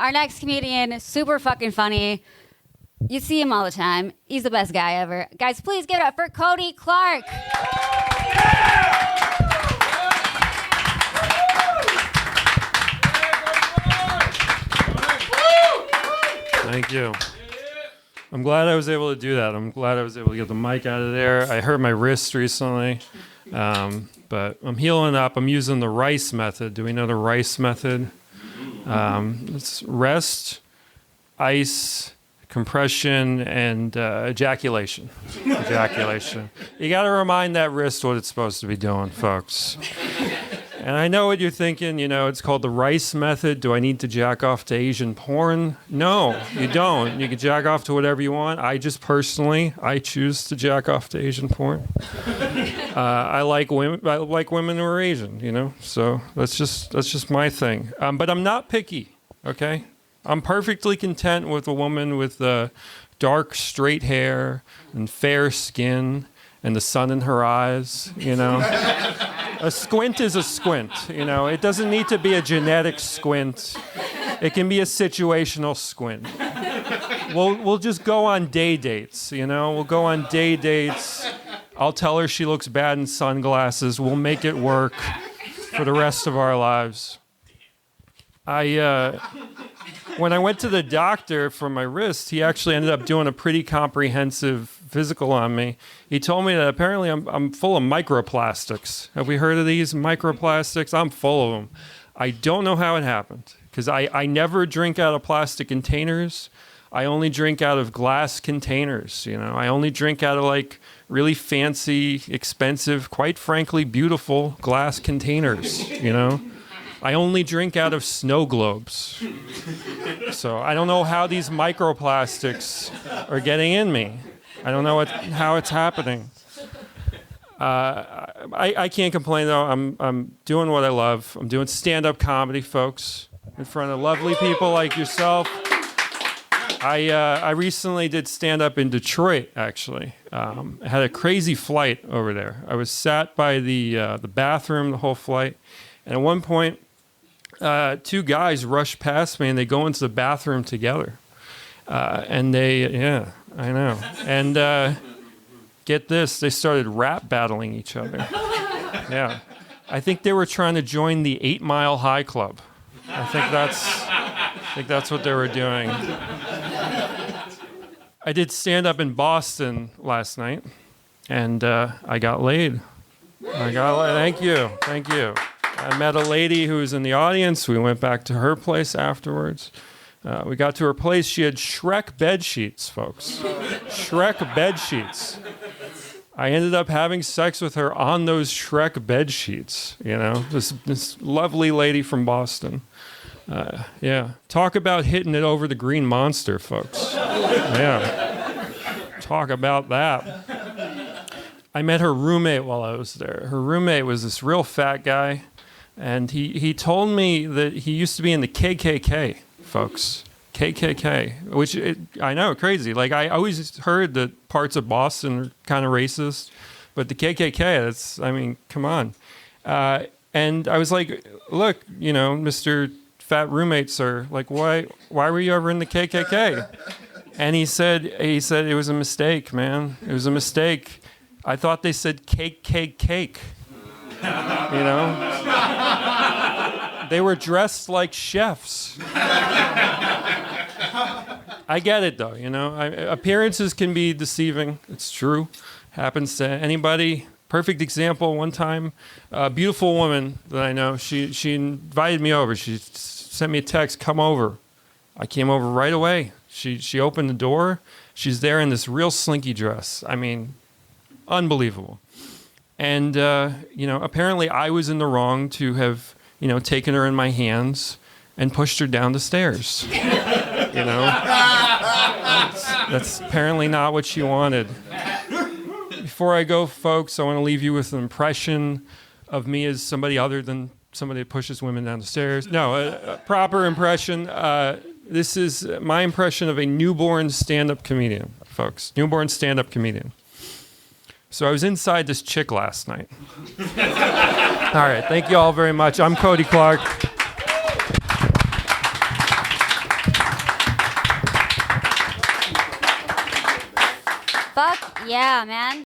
Our next comedian, super fucking funny. You see him all the time. He's the best guy ever. Guys, please give it up for Cody Clarke. Thank you. I'm glad I was able to do that. I'm glad I was able to get the mic out of there. I hurt my wrist recently, but I'm healing up. I'm using the RICE method. Do we know the RICE method? It's rest, ice, compression, and ejaculation. Ejaculation. You got to remind that wrist what it's supposed to be doing, folks. And I know what you're thinking, it's called the RICE method. Do I need to jack off to Asian porn? No, you don't. You can jack off to whatever you want. I choose to jack off to Asian porn. I like women who are Asian, so that's just my thing. But I'm not picky, okay? I'm perfectly content with a woman with dark, straight hair and fair skin and the sun in her eyes, A squint is a squint, It doesn't need to be a genetic squint. It can be a situational squint. We'll just go on day dates, We'll go on day dates. I'll tell her she looks bad in sunglasses. We'll make it work for the rest of our lives. When I went to the doctor for my wrist, he actually ended up doing a pretty comprehensive physical on me. He told me that apparently I'm full of microplastics. Have we heard of these microplastics? I'm full of them. I don't know how it happened because I never drink out of plastic containers. I only drink out of glass containers. I only drink out of really fancy, expensive, quite frankly, beautiful glass containers. I only drink out of snow globes. So I don't know how these microplastics are getting in me. I don't know how it's happening. I can't complain, though. I'm doing what I love. I'm doing stand-up comedy, folks, in front of lovely people like yourself. I recently did stand-up in Detroit, actually. I had a crazy flight over there. I was sat by the bathroom the whole flight. And at one point, two guys rush past me and they go into the bathroom together. I know. And get this, they started rap battling each other. Yeah. I think they were trying to join the 8 Mile High Club. I think that's what they were doing. I did stand up in Boston last night and I got laid. Thank you. I met a lady who was in the audience. We went back to her place afterwards. We got to her place. She had Shrek bed sheets, folks. Shrek bed sheets. I ended up having sex with her on those Shrek bed sheets. This lovely lady from Boston. Yeah. Talk about hitting it over the green monster, folks. Yeah. Talk about that. I met her roommate while I was there. Her roommate was this real fat guy. And he told me that he used to be in the KKK, folks. KKK, which I know, crazy. I always heard that parts of Boston are kind of racist, but the KKK, come on. And I was like, look, Mr. Fat Roommate, sir, why were you ever in the KKK? And he said it was a mistake, man. It was a mistake. I thought they said cake. They were dressed like chefs. I get it, though, appearances can be deceiving. It's true. Happens to anybody. Perfect example, one time, a beautiful woman that I know, she invited me over. She sent me a text, come over. I came over right away. She opened the door. She's there in this real slinky dress. Unbelievable. And, apparently I was in the wrong to have, taken her in my hands and pushed her down the stairs. That's apparently not what she wanted. Before I go, folks, I want to leave you with an impression of me as somebody other than somebody that pushes women down the stairs. No, a proper impression. This is my impression of a newborn stand-up comedian, folks. Newborn stand-up comedian. So I was inside this chick last night. All right, thank you all very much. I'm Cody Clarke. Fuck yeah, man.